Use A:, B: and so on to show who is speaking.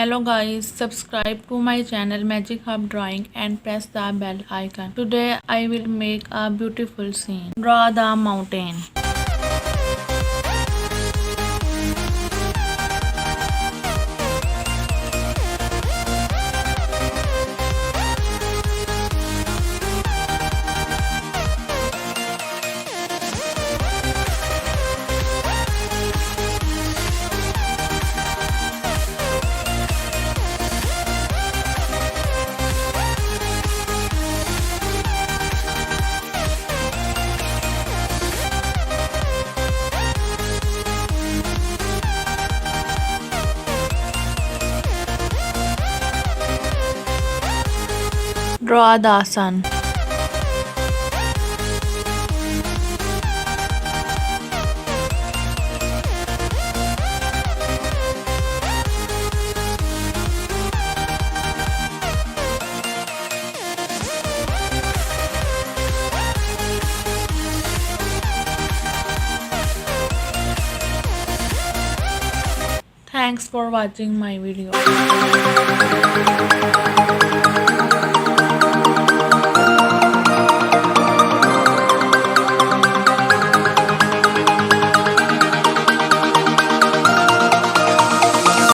A: Hello guys, subscribe to my channel Magic Hub Drawing and press the bell icon. Today I will make a beautiful scene. Draw the mountain. Draw the sun. Thanks for watching my video.